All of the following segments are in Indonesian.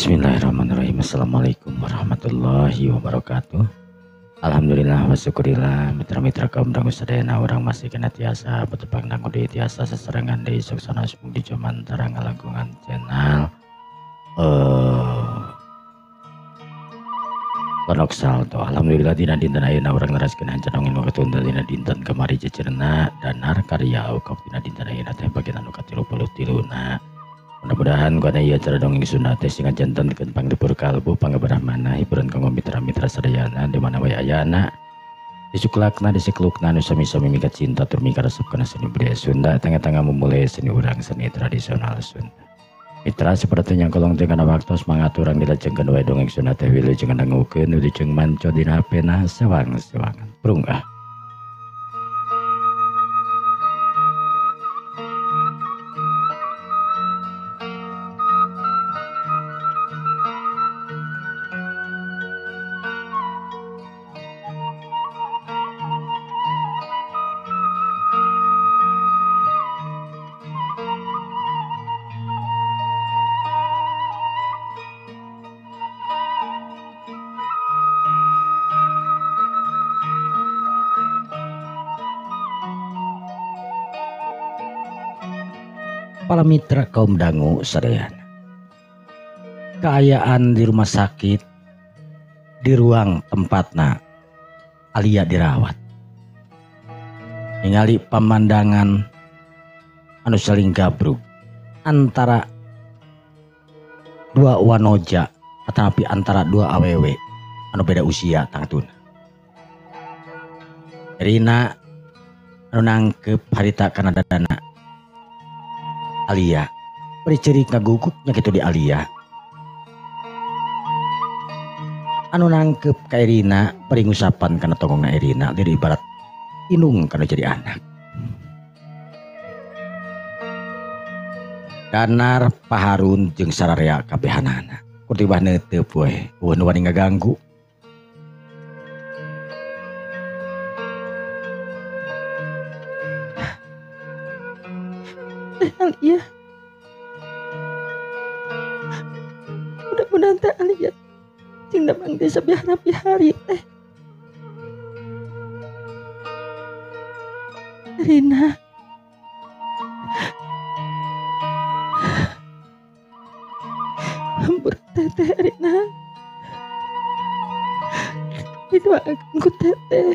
Bismillahirrahmanirrahim. Assalamualaikum warahmatullahi wabarakatuh. Alhamdulillah wa syukurillah mitra-mitra kaum dangu sadayana orang masih kena tiasa betepang dangu di tiasa seserangan di suksana sepung di jaman tarang ngalagungan channel Ponok Salto. Alhamdulillah dina dinten ayeuna urang neraskeun hancanongin nu katundal dina dinten kamari jejerna danar karya ukap dina dinten ayeuna teh bagian anu ka-33. Mudah-mudahan ku ada iya acara dongeng Sunda teh sing jantan dikeun pangdepur kalbu pangabarahmana hiburan kanggo mitra-mitra sadayana di mana wae ayana disuklakna disiklukna anu sami-sami mikat cinta tur mikaresepkeun seni budaya Sunda tengah-tengah memulai seni urang seni tradisional Sunda. Mitra seperti yang kolong teh kana waktos mangaturang dilajengkeun wae dongeng Sunda teh wilujeng dangukeun wilujeng manco dina hapena sewang-sewangan. Prunggah. Para mitra kaum dangu sadayana, keayaan di rumah sakit di ruang tempatna alia dirawat ningali pemandangan anu saling gabruk antara dua wanoja tetapi antara dua awewe anu beda usia tangtuna. Rina anu nangkep harita kana dadana Alia beri ciri ngaguguknya gitu di Alia anu nangkep ka Irina beri ngusapan kana tongongna Irina jadi ibarat inung kana jadi anak. Danar paharun jeung sararea kabehanana kutibah neuteup we nu wani ngaganggu. Alia, mudah-mudahan teh Alia cing damang desa bihari teh. Rina, hampur teteh Rina, didoakan ku teteh.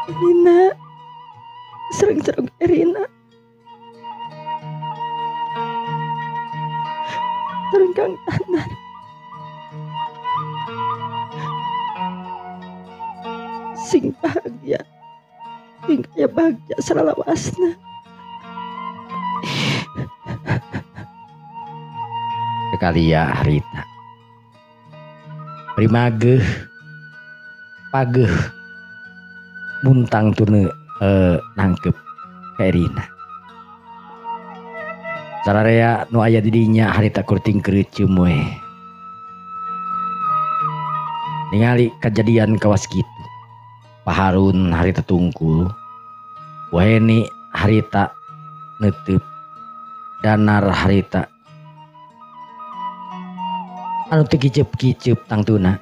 Rina sering-sering Rina sering kang tanar sing bahagia sing kaya bahagia salawasna. Kekalia harita primageh pageh muntang tune nangkep ka Irina. Sararea nu aya di dinya harita kurting kereuceum we. Ningali kejadian kawas kitu. Paharun harita tungkul. Waheni harita neuteub. Danar harita anu teu kiceup-kiceup tangtuna.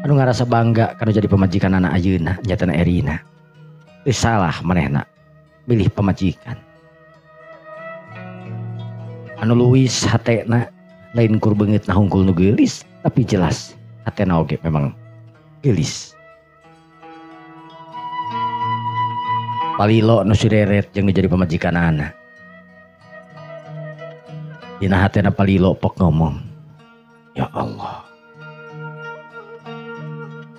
Anu ngarasa bangga karena jadi pemajikan anak ayeuna nyatana Irina. Teu salah manehna milih pemajikan. Anu luwis hatena lain kur beungeutna hungkul nu geulis tapi jelas hatena oge memang geulis. Palilo nu sireret jeung jadi pemajikan anak. Dina hatena palilo pok ngomong, "Ya Allah,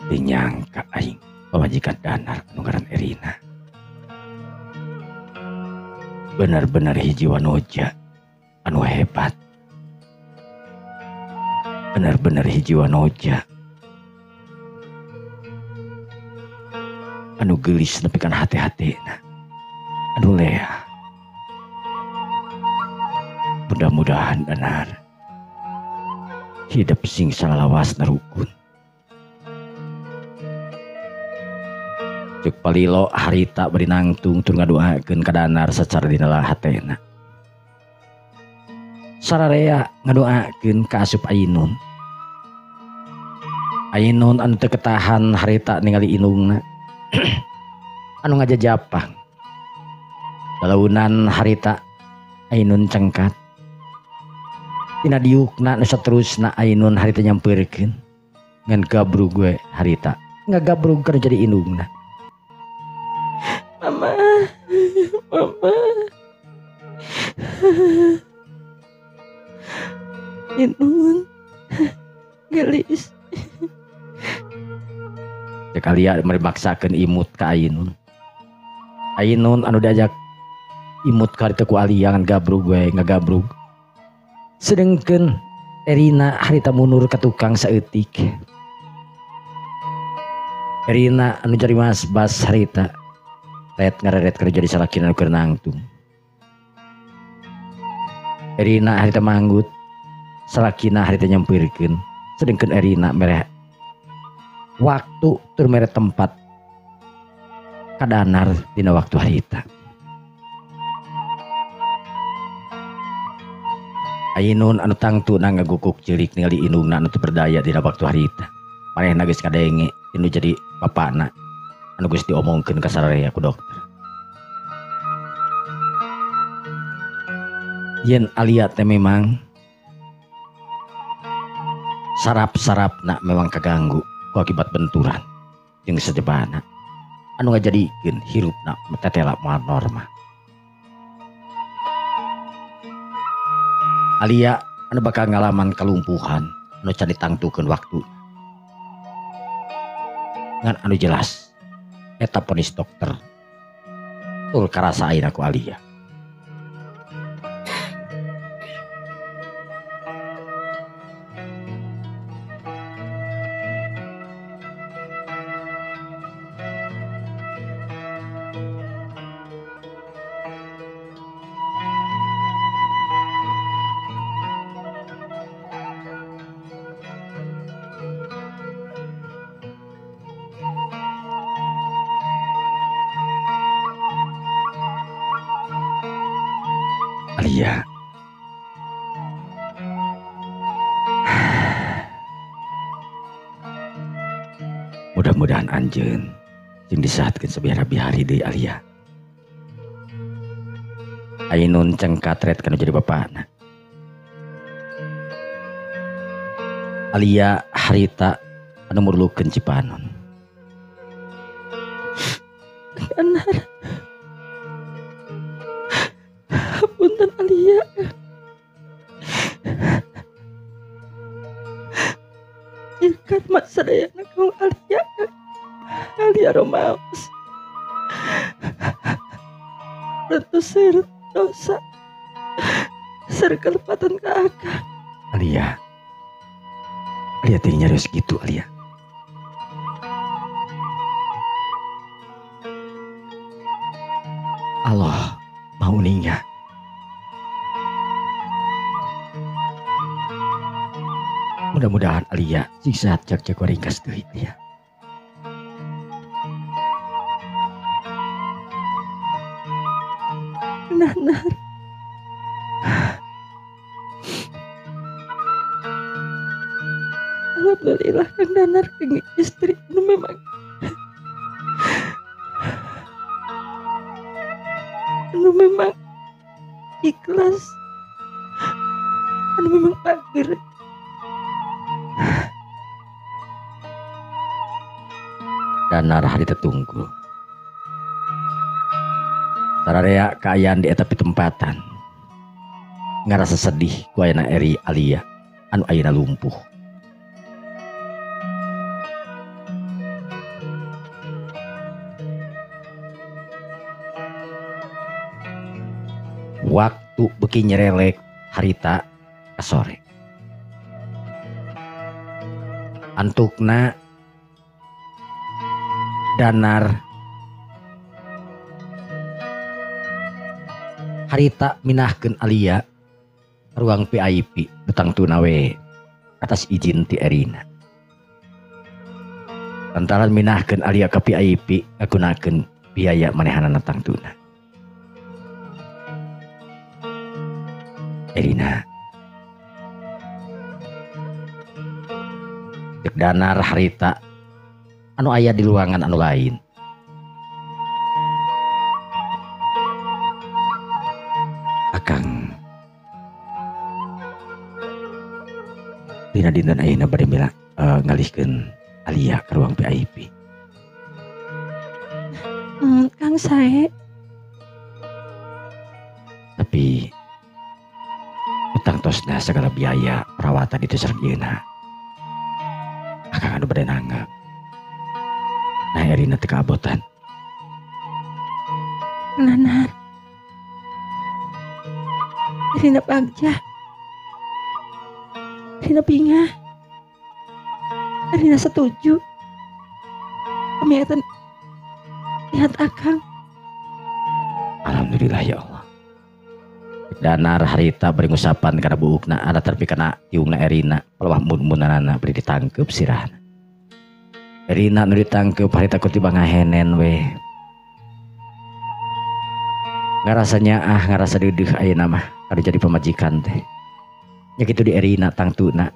dinyangka aing pemajikan Danar anu ngaran Irina. Benar-benar hiji wanoja anu hebat. Benar-benar hiji wanoja anu geulis nepi kana hati-hatina. Anu lea. Mudah-mudahan Danar hidup sing salawasna rukun." Cek palilo harita beri nangtung tur ngadoakeun ka Danar sacara dina hatena. sararea ngadoakeun ka asup Ainun. Ainun anu teu ketahan harita ningali indungna anu ngajajapang. Dalaunan harita Ainun cengkat. Tina diukna nu saterusna Ainun harita nyampeurkeun ngan gabrug gue harita. Ngagabrug kana jadi indungna. Mama. Mama. Inun. Gelis. Cek Alia memaksakeun imut ka Ainun. Ainun anu diajak imut ka harita ku Alia ngan gabrug gue ngagabrug. Sedengkeun Erina harita mundur ka tukang saeutik. Erina anu jari mas bas harita ret ngareret keur jadi salakina anu keur nangtung. Erina harita manggut, salakina harita nyampeurkeun. Sedengkeun Erina mere waktu tur mere tempat kadanar dina waktu harita. Ainun anu tangtuna ngagukuk ceurik ningali indungna anu teu berdaya dina waktu harita. Manehna geus kadenge anu jadi bapana anu geus diomongkeun ka sararea ku dokter. Yen Alia teh memang sarap-sarapna memang kaganggu ku akibat benturan jeung sejebana anu ngajadikeun hirupna tetela moal normal. Alia anu bakal ngalaman kalumpuhan anu can ditangtukeun waktu. Ngan anu jelas eta ponis dokter tur karasain aku Alia. Alia, mudah-mudahan anjeun jeung disahatkeun sabihara-bihari deui Alia. Ainun cengkat ret kana jadi bapana. Alia harita anu murlukeun Cipanon. Danar. Punten Alia. Ikat mak sadayana kau Alia. Alia Romaus. Tentu seueur dosa. Seueur kalepatan ka akang. Alia teh nyarios gitu Alia. Allah mau ningnya. Mudah-mudahan Alia sing sehat jak ringkas deui Alia. Nanar. Alhamdulillah Kang Danar keng istri nu memang ikhlas, anu memang pager. Danar hari tertunggu. Sararea kaayaan di eta pitempatan. Ngarasa sedih ku ayeuna eri Alia anu ayeuna lumpuh. Waktu beki nyerelek harita ka sore. Antukna Danar harita minahkeun Alia ruang VIP betang tunawe atas izin ti Erina. Lantaran minahkeun Alia ke VIP ngagunakeun biaya manehanana tangtuna. Erina, danar harita anu aya di ruangan anu lain. Akang dina dinten ayeuna bade ngalihkeun Alia ke ruang VIP. Kang sae. Tapi utang tosna segala biaya perawatan itu sarjana. Akang anu bade nanggap. Nah Erina teu kaabotan. Nanar. Rina bagja. Rina bingah. Rina setuju. Pemiatan lihat akang. Alhamdulillah ya Allah. Danar harita beri ngusapan kana buukna ada terpi kana tiungna Erina pelawah mun-munanana beri ditangkep sirahna. Erina nu ditangkep harita ku tiba ngahenen we. Ngarasa deudeuh ayeuna mah kada jadi pamajikan teh. Nya kitu di Erina tangtuna.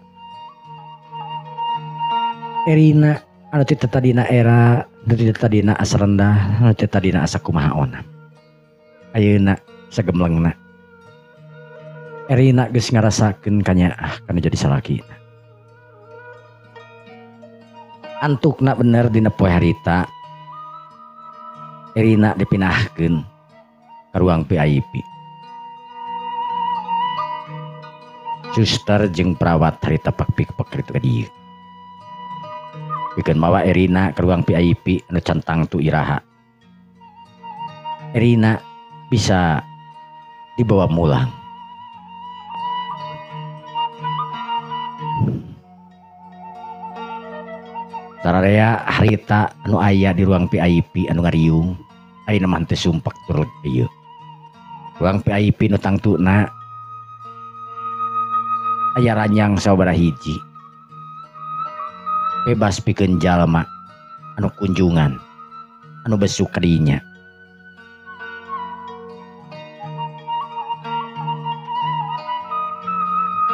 Erina anu teh tadina era, anu teh tadina asa rendah, anu teh tadina asa kumahaona. Ayeuna sagemlengna. Erina geus ngarasakeun kanyaah kana jadi salakina. Antukna bener dina poe harita. Erina dipindahkeun ka ruang VIP. Suster jeung perawat harita pakpik-pak kitu ka dieu. Pikeun mawa Erina ke ruang VIP anu centang tu iraha. Erina bisa dibawa mulang. Sararea harita anu aya di ruang VIP anu ngariung ayeuna mah teu sumpak tur ieu. Ruang VIP nu tangtuna aya ranjang sabaraha hiji. Bebas pikeun jalma anu kunjungan anu besuk ka dinya.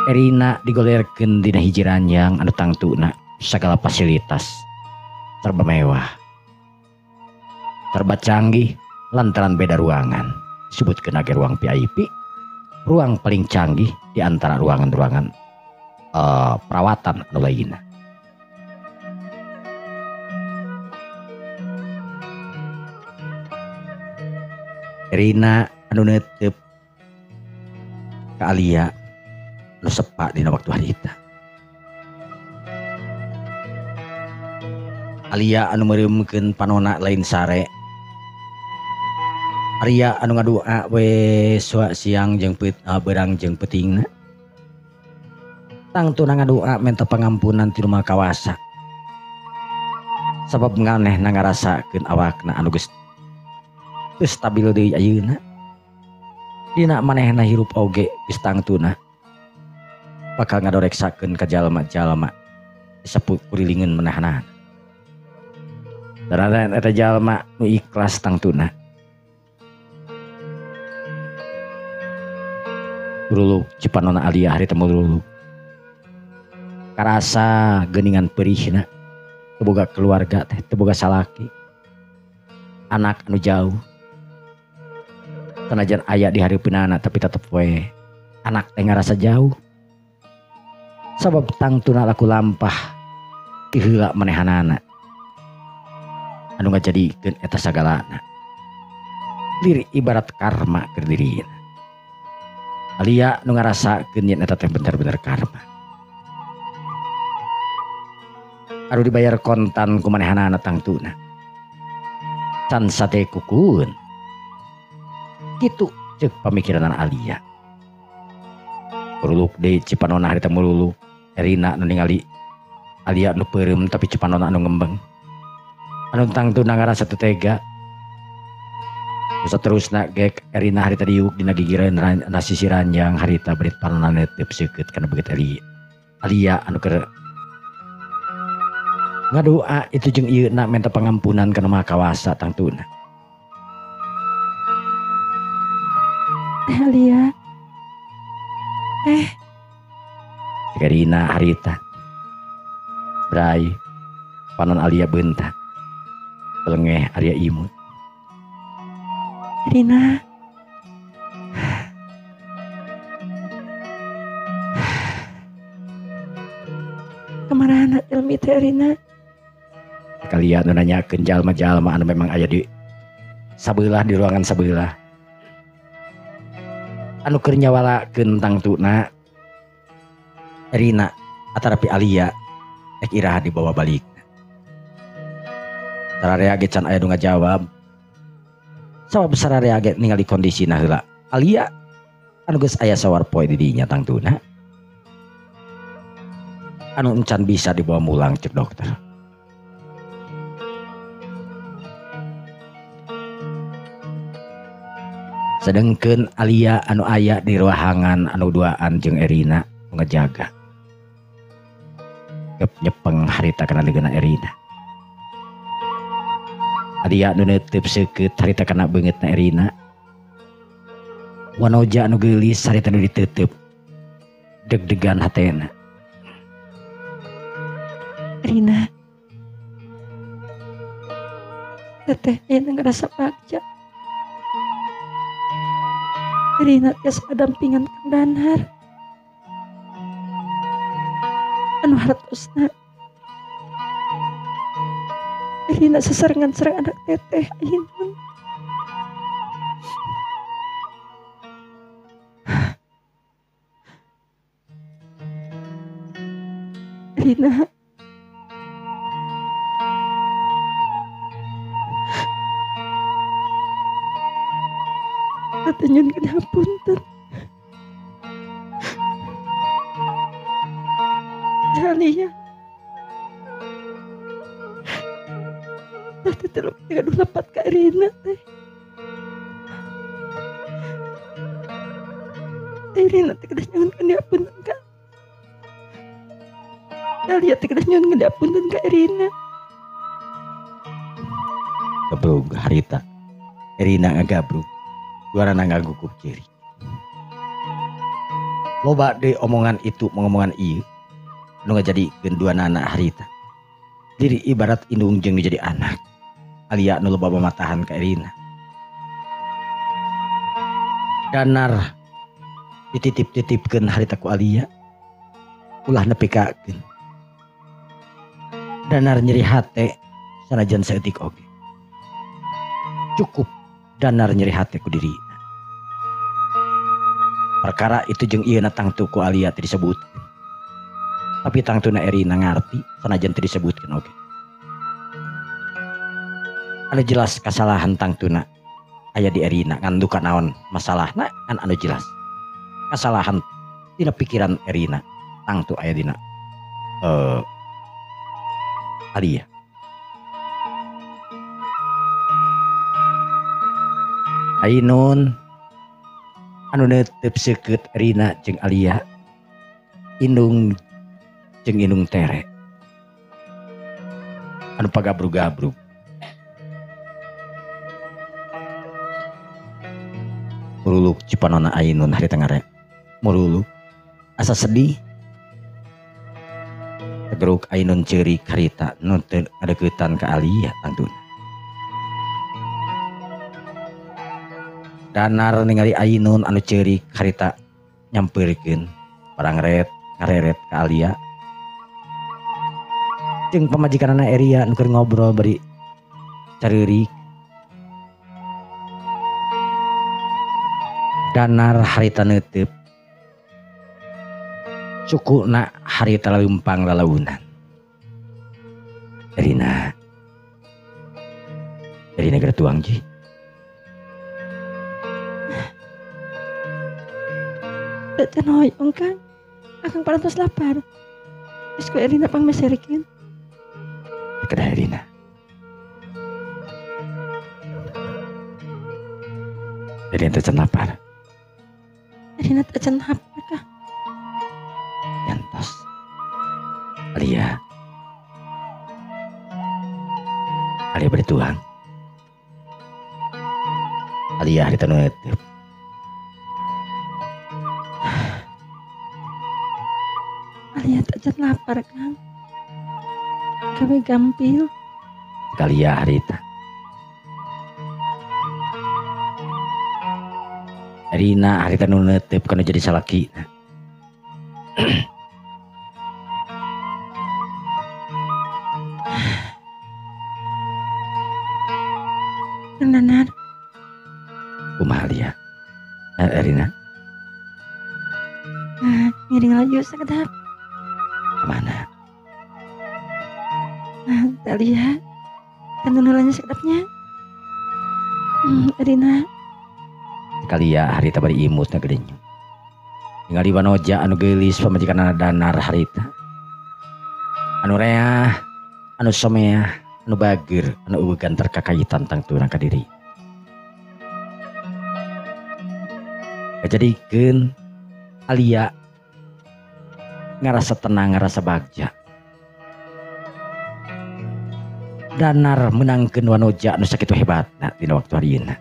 Erina digolerkeun dina hiji ranjang anu tangtuna sagala fasilitas serba mewah, serba canggih lantaran beda ruangan. Disebutkeun age ruang VIP, ruang paling canggih di antara ruangan-ruangan perawatan anu lainna. Erina anu neuteup ka Alia anu sepa dina waktu harita. Alia anu meureumkeun panona lain sare. Alia anu ngadua we soa siang jeung beurang jeung peutingna. Tangtuna ngadua minta pangampunan ti Rumah Kawasa. Sabab nganehna ngarasakeun awakna anu geus teu stabil deui ayeuna. Dina manehna hirup oge geus tangtuna bakal ngadoreksakeun ka jalma-jalma disebut kurilingeun menahanan. Dan eta jalma nu ikhlas tangtuna. Luluk cipanona Alia harita mululuk. Karasa geuningan perihna. Teu boga keluarga teh, teu boga salaki. Anak anu jauh. Sanajan aya di hareupeunana tapi tetep we anak teh ngarasa jauh. Sabab tangtuna laku lampah ti heula manehanana. Anu ngajadikeun eta sagalana. Lir ibarat karma keur dirina. Alia nu ngarasakeun yen eta teh bener-bener karma. Anu dibayar kontan ku manehanana tangtuna. Can sate kukueun. Kitu ceuk pamikiran Alia. Peruluk deui cipanona harita mululuk. Erina nu ningali Alia nu peureum tapi cipanona anu ngembeng. Anu tangtuna ngarasa teu tega. Saterusna gek Erina harita diuk dina gigireun sisi ranjang harita berit panonna neuteup seukeut kana beget Alia anu keur ngadua itu jeung ieuna minta pangampunan kana Maha Kawasa tangtuna. Alia. Erina harita Bray panon Alia bentak pelengeh Arya imut. Rina. Kemarahan ilmi teh Rina. Kalian nanyakeun jalma-jalma anu memang aya di sabelah di ruangan sabelah. Anu keur nyawalakeun tangtuna Rina atarapi Alia ek iraha dibawa balik. Sararea ge can aya nu ngajawab. Sabab sararea ge ningali kondisina heula. Alia anu geus aya sawar poe di dinya tangtuna. Anu encan bisa dibawa mulang cek dokter. Sedengkeun Alia anu aya di ruahangan anu duaan jeung Erina ngejaga. Gep nyepeng harita kana leungeunna Erina. Alia nu neuteub seukeut harita kana beungeutna Erina. Wanoja anu geulis harita nu diteuteub. Deg-degan hatena. Rina. Teteh aya ngerasa bagja. Rina tiasa dampingan Kang Danar. Anu hartosna Rina sesarengan sareng anak teteh Ainun. Rina. Teteh nyun ngapunten. Jalia. Teteh teluk gaduh lepat ka Rina teh. Rina teh kedah nyun ngapunten ka. Jalia teh kedah nyun ngapunten ka Rina. Gabrug harita. Erina ngagabrug. Duarana ngagukup kiri. Loba deui omongan itu mengomongan ieu. Nu ngajadikeun duanana harita. Diri ibarat indung jeung jadi anak. Alia nu loba mamatahan ka Erina. Danar dititip-titipkeun harita ku Alia. Ulah nepikakeun. Danar nyeri hate sanajan saeutik oge. Cukup Danar nyeri hate ku diri. Perkara itu jeung ieu tangtu ku Alia teu disebutkeun. Tapi tangtuna Erina ngarti sanajan teu disebutkeun oge. Anu jelas kasalahan tangtuna aya di Erina ngan duka naon masalahna kan anu jelas. Kasalahan tina pikiran Erina tangtu aya dina Alia. Ainun anu neuteub seukeut Rina jeung Alia indung jeung indung tere anu pagabrug-gabrug. Muruluk cipanonna Ainun harita ngare. Muruluk asa sedih. Tegeruk Ainun ceurik harita nu teu ngadeuketan ka Alia tangtuna. Danar ningali Ainun anu ceurik harita nyampeurkeun parangret ngareret ka Alia. Jeung pamajikanana Eria anu keur ngobrol bari careurik. Danar harita neuteub. Sukuna harita leumpang lalaunan. Erina geura tuang ji. Can hoyong Kang. Akang parantos lapar. Geus ku Erina pangmeserikeun. Kedah Erina. Erina teu can lapar. Erina teu can lapar Kang. Yantos. Alia bari tuang. Alia harita nu neuteub. Alia teu can lapar Kang. gawe gampil. Sekali ya harita. Erina harita nu neuteup kana jadi salaki. Kang Danar, Kumaha dia? Erina, ngiring laju sakedap. kemana? Tak lihat. Kan nulanya sakedapnya. Erina, Sekali ya harita bari imut na gedenya. Ningali wanoja anu geulis pamajikanna Danar harita. Anu reah, anu someah, anu bager, anu eueugan terkakaitan tangtunan ka diri. Kajadikeun Alia ngarasa tenang, ngarasa bagja. Danar menangkeun wanoja anu sakitu hebatna dina waktu harieuna.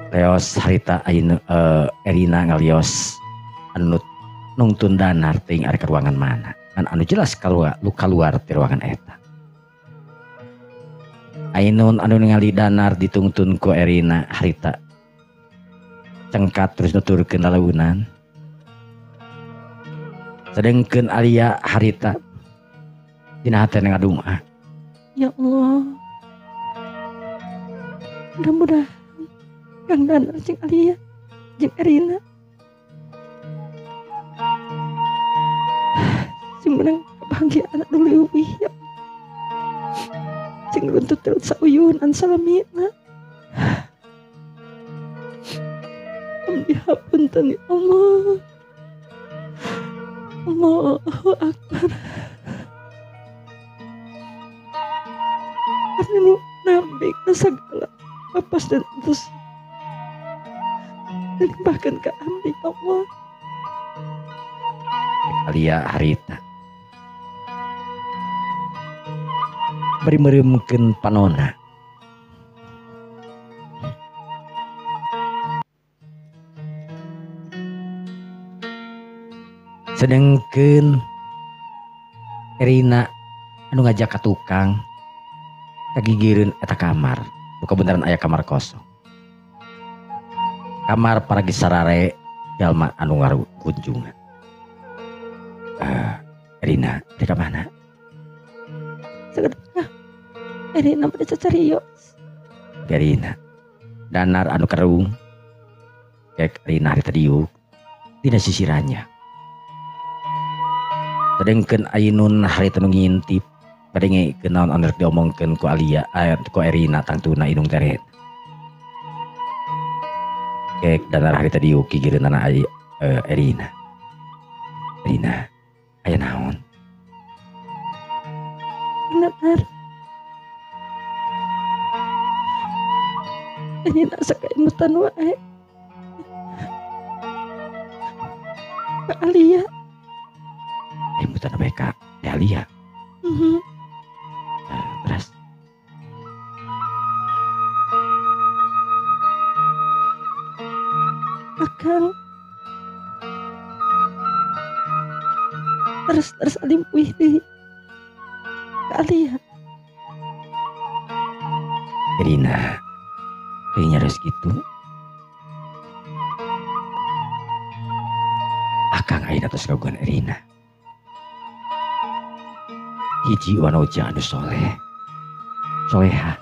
Leos harita ayeuna Erina ngalios anu nungtun Danar teuing ari ka ruangan mana. Kan anu jelas keluar ti ruangan eta. Ainun anu ningali Danar ditungtun ku Erina harita cengkat terus nuturkeun laleunan. Sedengkeun Alia harita dina hatena ngadumah. ya Allah. Mudah-mudahan Kang Danar jeung Alia jeung Erina sing menang kebahagiaan anu leuwih ya. Sing runtut terus sauyunan salamina. Amdi hapunten ya Allah. Allahu Akbar. Karena nabi ke segala papas dan terus dan bahkan ke amdi Allah. Alia harita bari meureumekeun panonna. Sedengkeun Erina anu ngajak ka tukang kagigireun eta kamar. Nu kebenaran aya kamar kosong. Kamar paragi sarare jalma anu ngakunjungan. Erina, di ka mana? Sekedapnya Erina pada cacarios. Erina. Danar anu kerung. Kayak Erina harita diuk. Dina sisirannya. Sedengkeun Ainun harita nu ngintip. Kadenge naon anu diomongkeun ku Alia, ku Erina tangtuna indung teren. Kayak Danar harita diuk gigireunana Erina. Erina, aya naon? Danar, Erina sakaimutan wae. Kak Alia. Imutan wae ka Alia. Terus Akang terus alimpuih di Kak Alia. Erina, kayaknya harus gitu. Akang ayeuna tos kagungan Erina. Hiji wanoja anu soleh, soleha.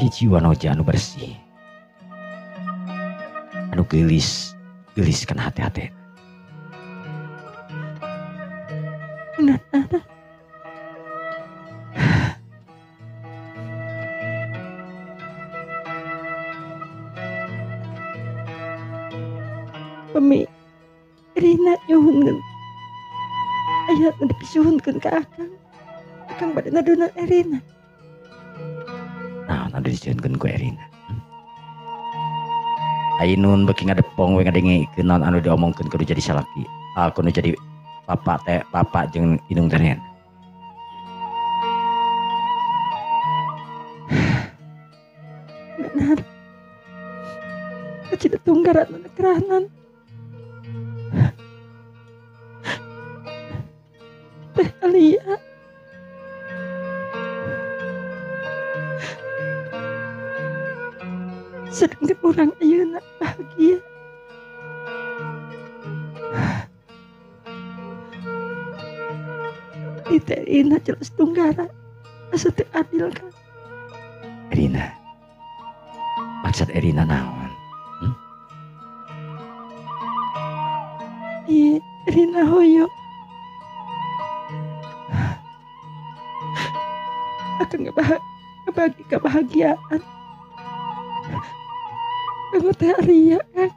Hiji wanoja anu bersih, anu geulis kan hati-hati. Danar, Pemi Erina nyuhunkeun aya anu dipisuhunkeun ka Akang. Akang bade ngadonan Erina. Nah, anu disieunkeun ku Erina. Ainun beuki ngadepong we ngadengikeun naon anu diomongkeun kudu jadi salaki. Kudu jadi papa jeung indung teren. Danar, kecil tunggaran anak kerahanan. Alia. Sedangkan orang ayeuna bahagia. Itu Erina jelas tunggara. Asa teu adil kan. Erina. Maksud Erina naon? Iya, Erina hoyo. Akan ngebagi kebahagiaan. Kamu teh Alia kan?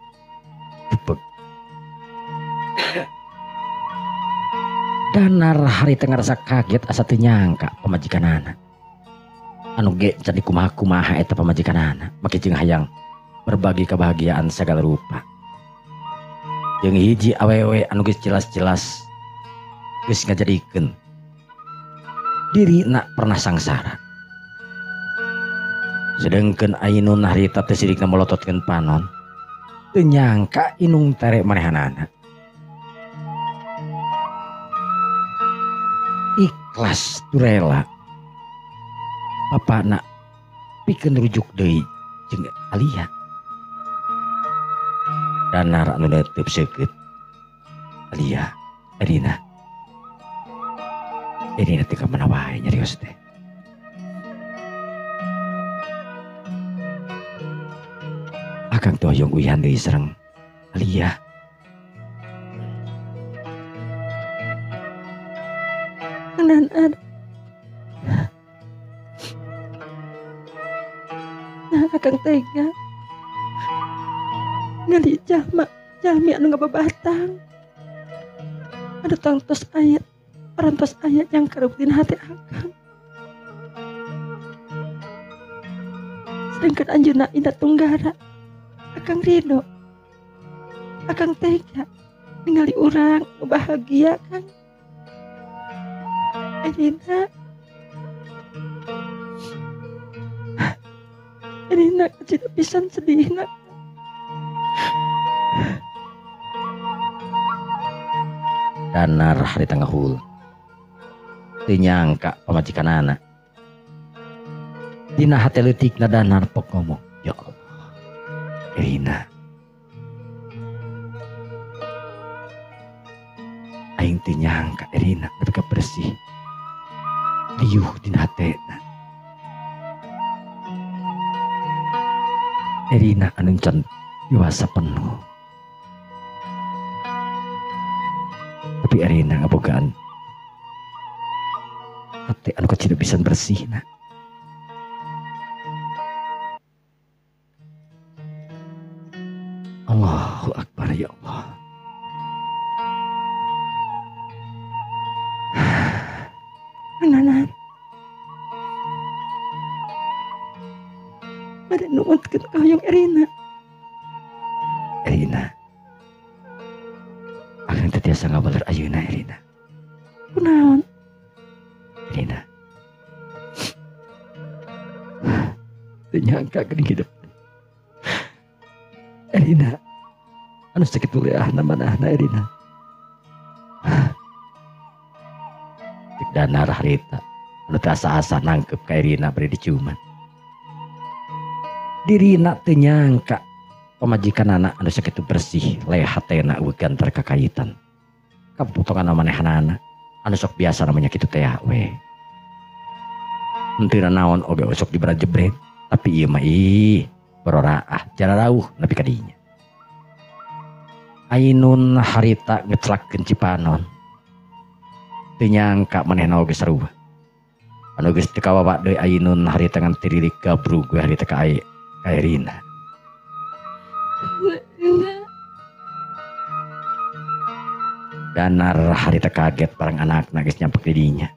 Danar hari tengah rasa kaget asa teu nyangka pamajikanana. Anu ge jadi kumaha-kumaha eta pamajikanana, make jeung hayang berbagi kebahagiaan segala rupa. Jeung hiji awewe anu geus jelas-jelas geus ngajadikeun dirina pernah sangsara. Sedengkeun Ainun harita teh sidikna molototkeun panon, teu nyangka inung tere manehanana. Ikhlas tu rela bapakna pikeun rujuk deui jeung Alia. Danar anu neuteub seukeut Alia, Erina teu kamana wae nyarios teh. Akang teu hoyong uihan deui sareng Alia. Dan ada. Nah, akang tega. Ngali jalmi anu ngababatang. Ada tangtos ayat, parantos ayat yang kareutin hati akang. Sedangkan anjeunna indah tunggara, akang ridho. Akang tega ningali urang ngebahagiakan. Erina kecil pisan sedihna. Danar hari tengah hul teu nyangka pamajikanana. Dina hate leutikna Danar pok ngomong, ya Allah, Erina, aing teu nyangka Erina nepika bersih liuh dina hatena. Erina anu can dewasa penuh, tapi Erina ngabogaan hati anu kecil bisa bersih na. Allahu Akbar, ya Allah. Nanan. Pada nuntkeun kahoyong Erina. Erina, akang teu tiasa ngabaler ayeuna Erina. Kunaon? Erina, teu nyangka geuning hidup Erina anu sakitu leuahna manahna Erina. Cek Danar harita anu teu asa-asa nangkep ka Erina bari diciuman. Dirina teu nyangka pamajikanana anu sakitu bersih leh hatena eueuh antar kakaitan. Kaputongan manehanana anu sok biasa namanya kitu teh we. Henteu naon oge sok dibara jebret, tapi ieu mah bororaah jararauh nepi ka dinya. Ainun harita ngeclakkeun Cipanon. Teu nyangka manehna oge sarua. Anu geus teu kawawa deui Ainun harita ngan tirilik gabrug we harita ka Erina. Danar harita kaget barang anakna geus nyampe di dinya.